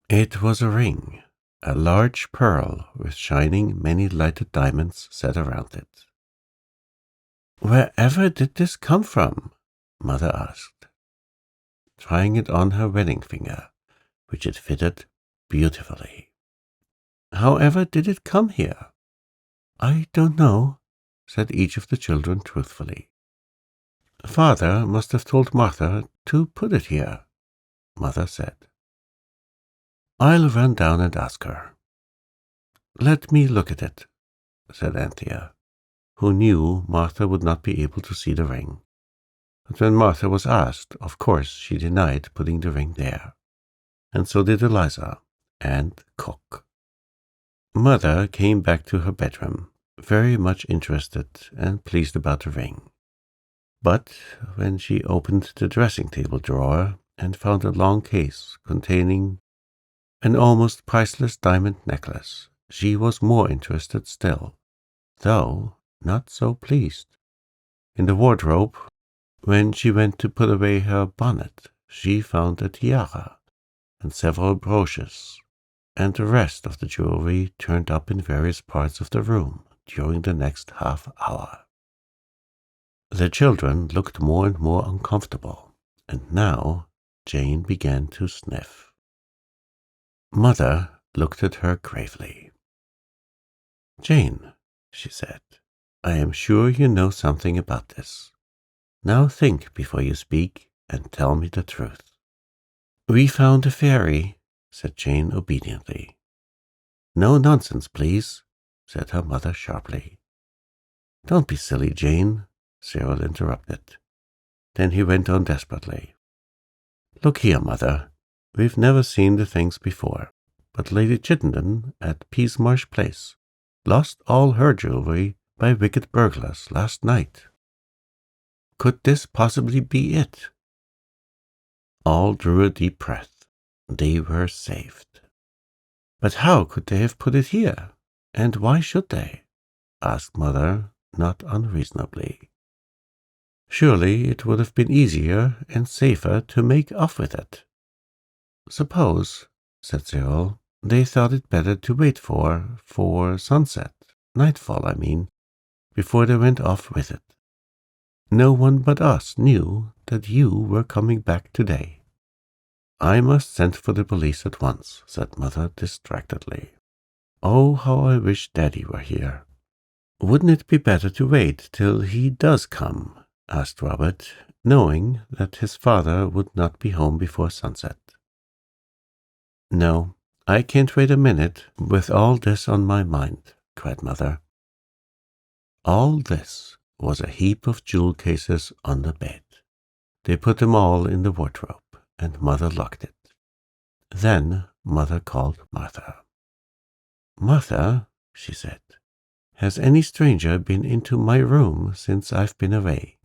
It was a ring, a large pearl with shining many-lighted diamonds set around it. "Wherever did this come from?" Mother asked, trying it on her wedding finger, which it fitted beautifully. "However did it come here?" "I don't know," said each of the children truthfully. "Father must have told Martha to put it here," Mother said. "I'll run down and ask her." "Let me look at it," said Anthea, who knew Martha would not be able to see the ring. But when Martha was asked, of course she denied putting the ring there, and so did Eliza and Cook. Mother came back to her bedroom, very much interested and pleased about the ring. But when she opened the dressing-table drawer and found a long case containing an almost priceless diamond necklace, she was more interested still, though not so pleased. In the wardrobe, when she went to put away her bonnet, she found a tiara and several brooches, and the rest of the jewelry turned up in various parts of the room during the next half-hour. The children looked more and more uncomfortable, and now Jane began to sniff. Mother looked at her gravely. "Jane," she said, "I am sure you know something about this. Now think before you speak, and tell me the truth." "We found a fairy," said Jane obediently. "No nonsense, please," said her mother sharply. "Don't be silly, Jane," Cyril interrupted. Then he went on desperately. "Look here, Mother, we've never seen the things before, but Lady Chittenden at Peasmarsh Place lost all her jewelry by wicked burglars last night. Could this possibly be it?" All drew a deep breath. They were saved. "But how could they have put it here? And why should they?" asked Mother, not unreasonably. "Surely it would have been easier and safer to make off with it." "Suppose," said Cyril, "they thought it better to wait for sunset, nightfall, I mean, before they went off with it. No one but us knew that you were coming back today." "I must send for the police at once," said Mother distractedly. "Oh, how I wish Daddy were here." "Wouldn't it be better to wait till he does come?" asked Robert, knowing that his father would not be home before sunset. "No, I can't wait a minute with all this on my mind," cried Mother. All this was a heap of jewel cases on the bed. They put them all in the wardrobe, and Mother locked it. Then Mother called Martha. "Martha," she said, "has any stranger been into my room since I've been away?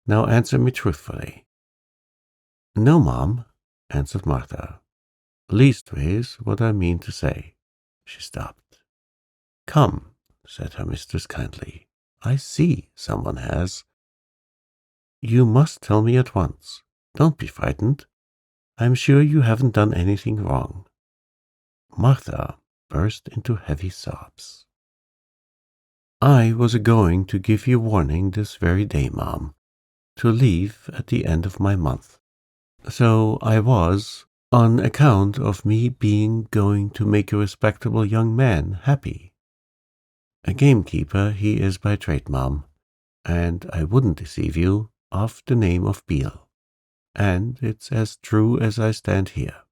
Now answer me truthfully." "No, Mom," answered Martha. "Leastways, what I mean to say." She stopped. "Come," said her mistress kindly. "I see someone has." "You must tell me at once. Don't be frightened. I'm sure you haven't done anything wrong." Martha burst into heavy sobs. "I was going to give you warning this very day, Mom, to leave at the end of my month. So I was, on account of me being going to make a respectable young man happy. A gamekeeper he is by trade, Mom, and I wouldn't deceive you of the name of Beale, and it's as true as I stand here.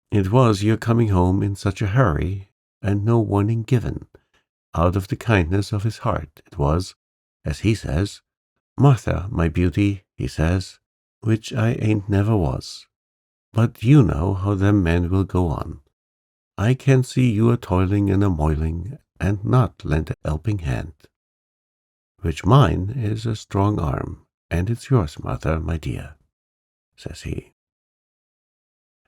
It was your coming home in such a hurry, and no warning given, out of the kindness of his heart. It was, as he says, 'Martha, my beauty,' he says, which I ain't never was. But you know how them men will go on. I can see you a-toiling and a-moiling, and not lend a helping hand. Which mine is a strong arm, and it's yours, Martha, my dear," says he.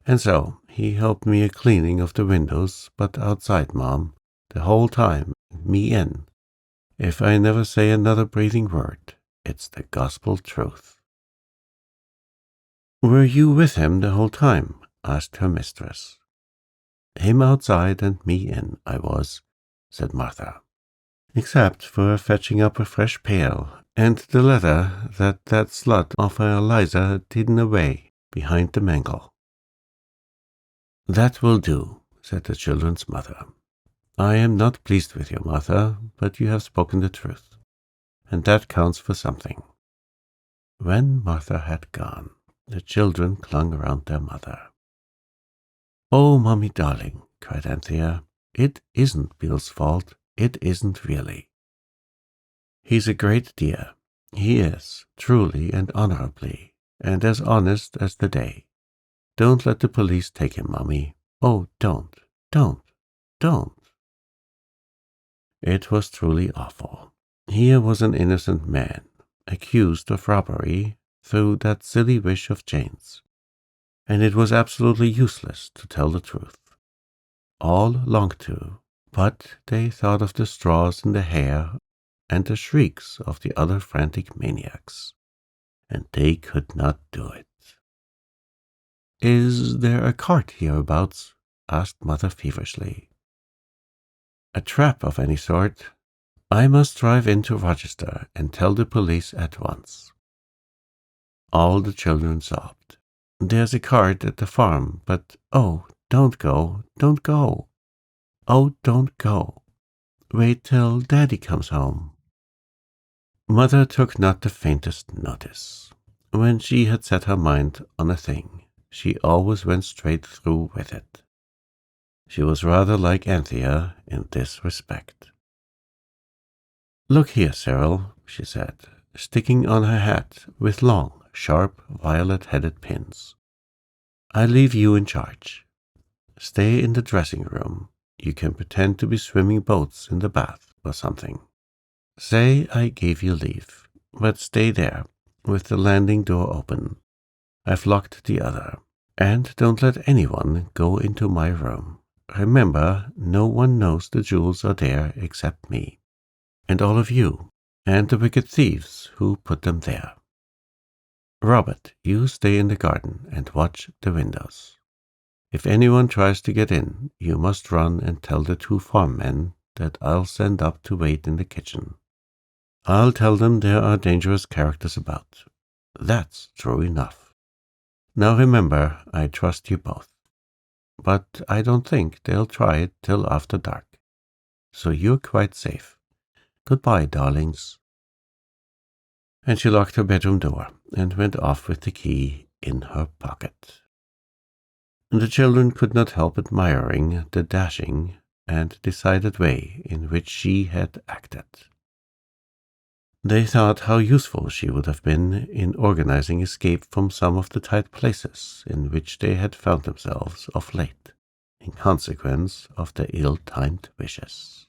And so he helped me a cleaning of the windows, but outside, Mom, the whole time, me in. If I never say another breathing word, it's the gospel truth." "Were you with him the whole time?" asked her mistress. "Him outside and me in, I was," said Martha, "except for fetching up a fresh pail and the letter that slut of a Eliza had hidden away behind the mangle." "That will do," said the children's mother. "I am not pleased with you, Martha, but you have spoken the truth, and that counts for something." When Martha had gone, the children clung around their mother. "Oh, Mommy darling," cried Anthea, "it isn't Bill's fault. It isn't really. He's a great dear. He is, truly and honorably, and as honest as the day. Don't let the police take him, Mommy. Oh, don't, don't, don't." It was truly awful. Here was an innocent man, accused of robbery through that silly wish of Jane's, and it was absolutely useless to tell the truth. All longed to, but they thought of the straws in the hair and the shrieks of the other frantic maniacs, and they could not do it. "Is there a cart hereabouts?" asked Mother feverishly. "A trap of any sort? I must drive into Rochester and tell the police at once." All the children sobbed. "There's a cart at the farm, but oh, don't go, don't go. Oh, don't go. Wait till Daddy comes home." Mother took not the faintest notice. When she had set her mind on a thing, she always went straight through with it. She was rather like Anthea in this respect. "Look here, Cyril," she said, sticking on her hat with long, sharp, violet-headed pins. "I leave you in charge. Stay in the dressing-room. You can pretend to be swimming boats in the bath or something. Say I gave you leave, but stay there with the landing door open. I've locked the other. And don't let anyone go into my room. Remember, no one knows the jewels are there except me, and all of you, and the wicked thieves who put them there. Robert, you stay in the garden and watch the windows. If anyone tries to get in, you must run and tell the 2 farm men that I'll send up to wait in the kitchen. I'll tell them there are dangerous characters about. That's true enough. Now remember, I trust you both. But I don't think they'll try it till after dark. So you're quite safe. Goodbye, darlings." And she locked her bedroom door and went off with the key in her pocket. The children could not help admiring the dashing and decided way in which she had acted. They thought how useful she would have been in organizing escape from some of the tight places in which they had found themselves of late, in consequence of their ill-timed wishes.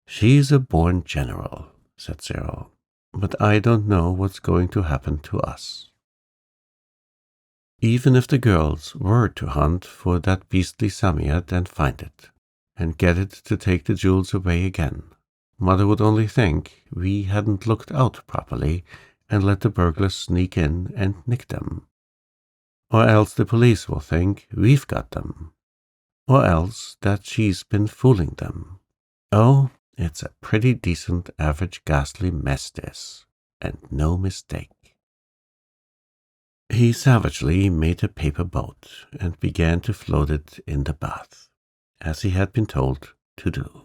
"She's a born general," said Cyril, "but I don't know what's going to happen to us." Even if the girls were to hunt for that beastly Samiat and find it, and get it to take the jewels away again, Mother would only think we hadn't looked out properly and let the burglars sneak in and nick them. Or else the police will think we've got them. Or else that she's been fooling them. Oh, it's a pretty decent, average, ghastly mess, this, and no mistake. He savagely made a paper boat and began to float it in the bath, as he had been told to do.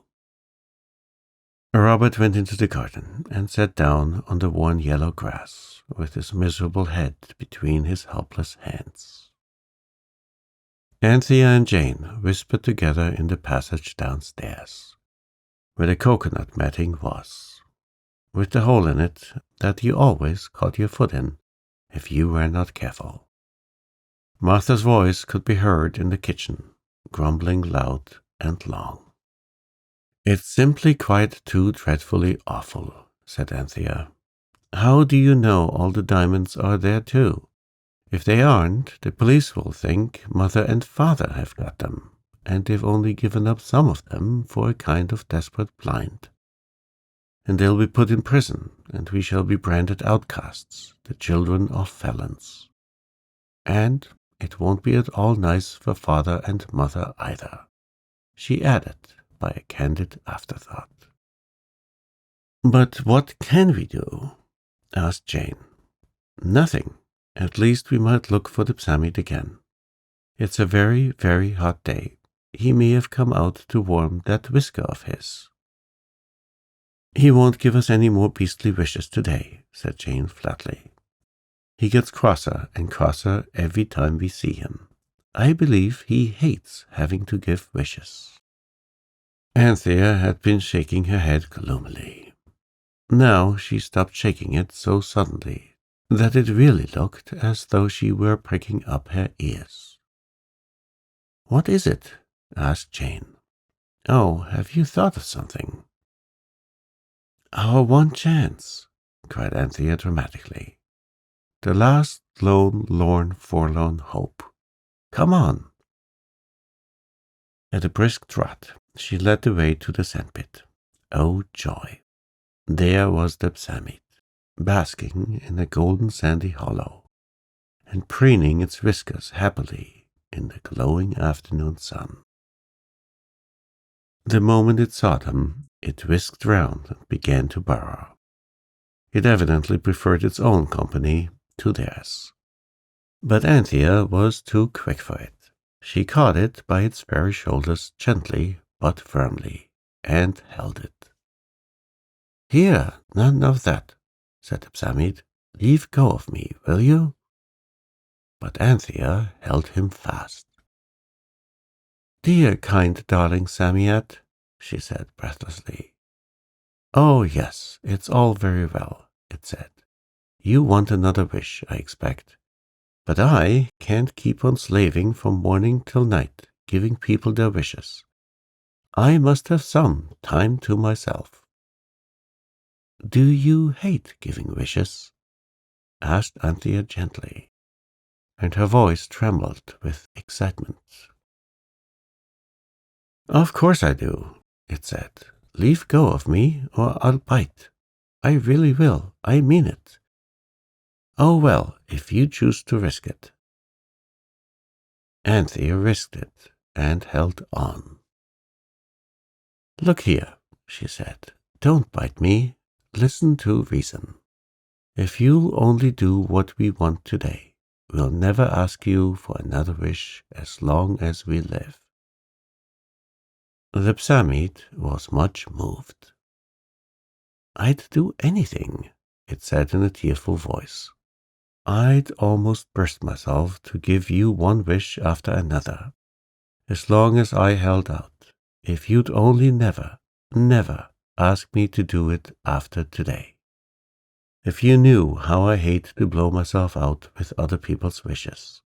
Robert went into the garden and sat down on the worn yellow grass, with his miserable head between his helpless hands. Anthea and Jane whispered together in the passage downstairs, where the coconut matting was, with the hole in it that you always caught your foot in if you were not careful. Martha's voice could be heard in the kitchen, grumbling loud and long. "It's simply quite too dreadfully awful," said Anthea. "How do you know all the diamonds are there too? If they aren't, the police will think Mother and Father have got them, and they've only given up some of them for a kind of desperate blind. And they'll be put in prison, and we shall be branded outcasts, the children of felons. And it won't be at all nice for Father and Mother either," she added by a candid afterthought. "But what can we do?" asked Jane. "Nothing. At least we might look for the Psammead again. It's a very, very hot day. He may have come out to warm that whisker of his." "He won't give us any more beastly wishes today," said Jane flatly. "He gets crosser and crosser every time we see him. I believe he hates having to give wishes." Anthea had been shaking her head gloomily. Now she stopped shaking it so suddenly that it really looked as though she were pricking up her ears. "What is it?" asked Jane. "Oh, have you thought of something?" "Our one chance," cried Anthea dramatically. "The last lone, lorn, forlorn hope. Come on." At a brisk trot, she led the way to the sandpit. Oh, joy! There was the Psammead, basking in a golden sandy hollow, and preening its whiskers happily in the glowing afternoon sun. The moment it saw them, it whisked round and began to burrow. It evidently preferred its own company to theirs. But Anthea was too quick for it. She caught it by its very shoulders gently but firmly, and held it. "Here, none of that," said the Psammead. "Leave go of me, will you?" But Anthea held him fast. "Dear, kind, darling Psammead," she said breathlessly. "Oh, yes, it's all very well," it said. "You want another wish, I expect. But I can't keep on slaving from morning till night, giving people their wishes. I must have some time to myself." "Do you hate giving wishes?" asked Anthea gently, and her voice trembled with excitement. "Of course I do," it said. "Leave go of me, or I'll bite. I really will. I mean it. Oh, well, if you choose to risk it." Anthea risked it, and held on. "Look here," she said. "Don't bite me. Listen to reason. If you'll only do what we want today, we'll never ask you for another wish as long as we live." The Psammead was much moved. "I'd do anything," it said in a tearful voice. "I'd almost burst myself to give you one wish after another, as long as I held out, if you'd only never, never ask me to do it after today. If you knew how I hate to blow myself out with other people's wishes,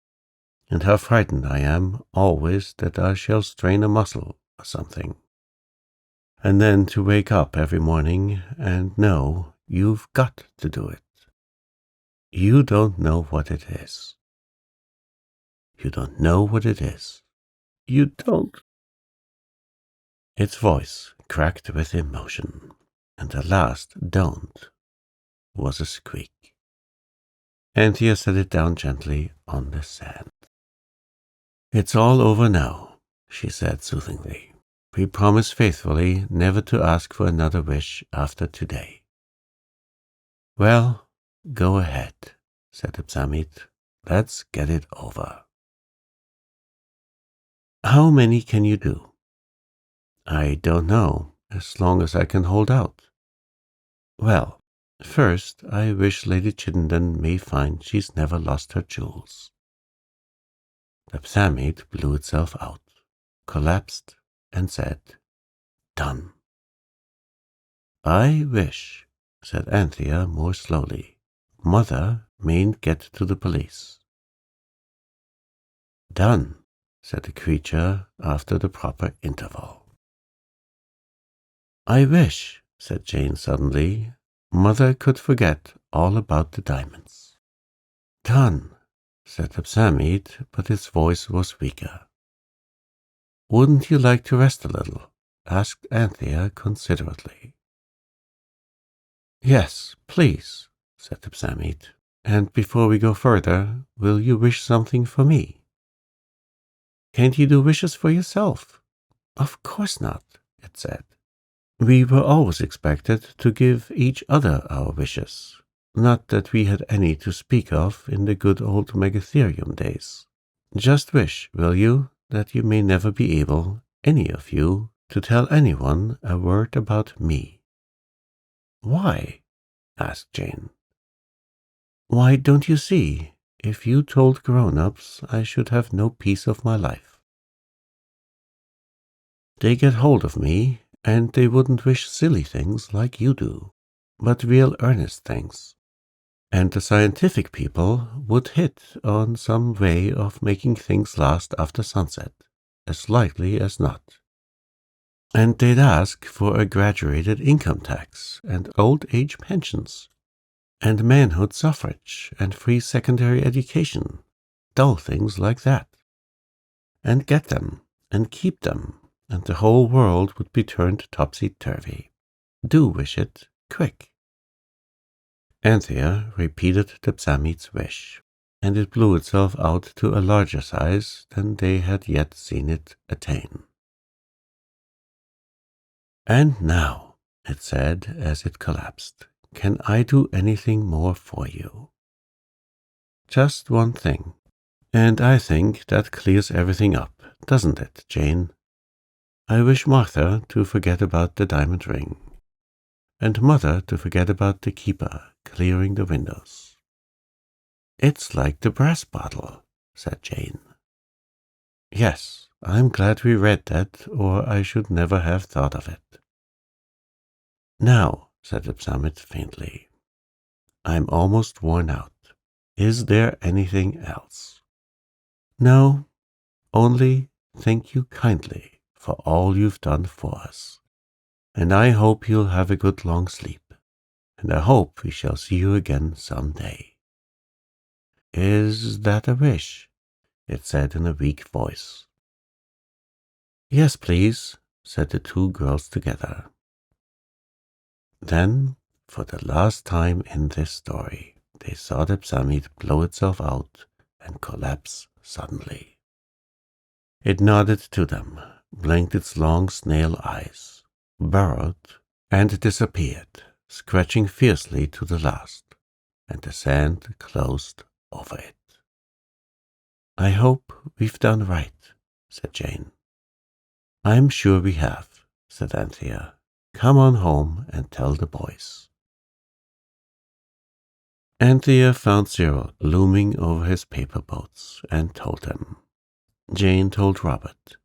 and how frightened I am always that I shall strain a muscle or something, and then to wake up every morning and know you've got to do it. You don't know what it is. You don't know what it is. You don't." Its voice cracked with emotion, and the last "don't" was a squeak. Anthea set it down gently on the sand. "It's all over now," she said soothingly. "We promise faithfully never to ask for another wish after today." "Well, go ahead," said Ipsamit. "Let's get it over." "How many can you do?" "I don't know, as long as I can hold out." "Well, first I wish Lady Chittenden may find she's never lost her jewels." The Ipsamit blew itself out, collapsed, and said, "Done." "I wish," said Anthea more slowly, "Mother mayn't get to the police." "Done," said the creature after the proper interval. "I wish," said Jane suddenly, "Mother could forget all about the diamonds." "Done," said the Ipsamit, but its voice was weaker. "Wouldn't you like to rest a little?" asked Anthea considerately. "Yes, please," said the Ipsamit. "And before we go further, will you wish something for me?" "Can't you do wishes for yourself?" "Of course not," it said. "We were always expected to give each other our wishes. Not that we had any to speak of in the good old Megatherium days. Just wish, will you, that you may never be able, any of you, to tell anyone a word about me." "Why?" asked Jane. "Why, don't you see? If you told grown-ups, I should have no peace of my life. They get hold of me, and they wouldn't wish silly things like you do, but real earnest things. And the scientific people would hit on some way of making things last after sunset, as likely as not. And they'd ask for a graduated income tax and old age pensions, and manhood suffrage and free secondary education, dull things like that. And get them, and keep them, and the whole world would be turned topsy-turvy. Do wish it, quick." Anthea repeated the Ipsamit's wish, and it blew itself out to a larger size than they had yet seen it attain. "And now," it said as it collapsed, "can I do anything more for you?" "Just one thing, and I think that clears everything up, doesn't it, Jane? I wish Martha to forget about the diamond ring, and Mother to forget about the keeper clearing the windows." "It's like the brass bottle," said Jane. "Yes, I'm glad we read that, or I should never have thought of it." "Now," said Ipsamit faintly, "I'm almost worn out. Is there anything else?" "No, only thank you kindly for all you've done for us, and I hope you'll have a good long sleep, and I hope we shall see you again some day." "Is that a wish?" it said in a weak voice. "Yes, please," said the two girls together. Then, for the last time in this story, they saw the Ipsamit blow itself out and collapse suddenly. It nodded to them, blinked its long snail eyes, burrowed, and disappeared, scratching fiercely to the last, and the sand closed over it. "I hope we've done right," said Jane. "I'm sure we have," said Anthea. "Come on home and tell the boys." Anthea found Cyril looming over his paper boats and told him. Jane told Robert.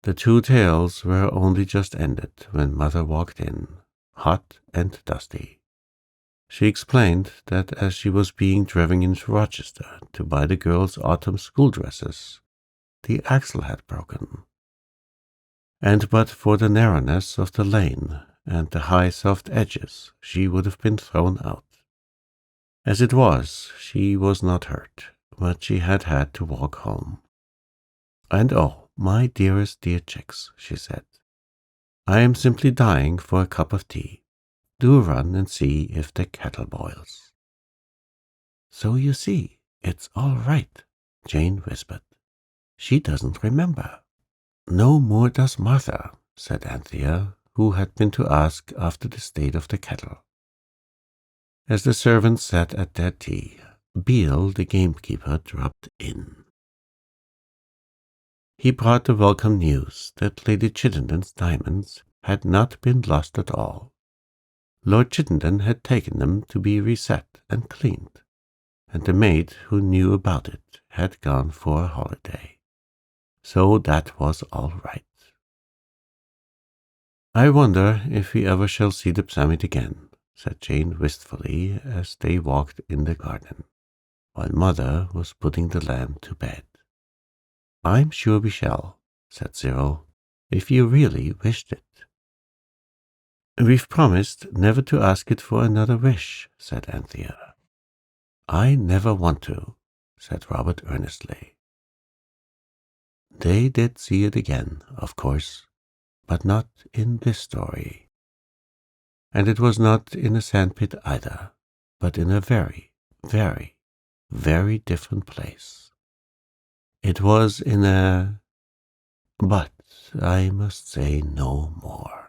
The two tales were only just ended when Mother walked in, hot and dusty. She explained that as she was being driven into Rochester to buy the girls' autumn school dresses, the axle had broken. And but for the narrowness of the lane and the high soft edges, she would have been thrown out. As it was, she was not hurt, but she had had to walk home. "And oh, my dearest dear chicks," she said, "I am simply dying for a cup of tea. Do run and see if the kettle boils." So you see, "It's all right," Jane whispered. "She doesn't remember." "No more does Martha," said Anthea, who had been to ask after the state of the kettle. As the servants sat at their tea, Beale, the gamekeeper, dropped in. He brought the welcome news that Lady Chittenden's diamonds had not been lost at all. Lord Chittenden had taken them to be reset and cleaned, and the maid who knew about it had gone for a holiday. So that was all right. "I wonder if we ever shall see the Psammet again," said Jane wistfully as they walked in the garden, while Mother was putting the lamb to bed. "I'm sure we shall," said Cyril, "if you really wished it." "We've promised never to ask it for another wish," said Anthea. "I never want to," said Robert earnestly. They did see it again, of course, but not in this story. And it was not in a sandpit either, but in a very, very, very different place. It was in a... But I must say no more.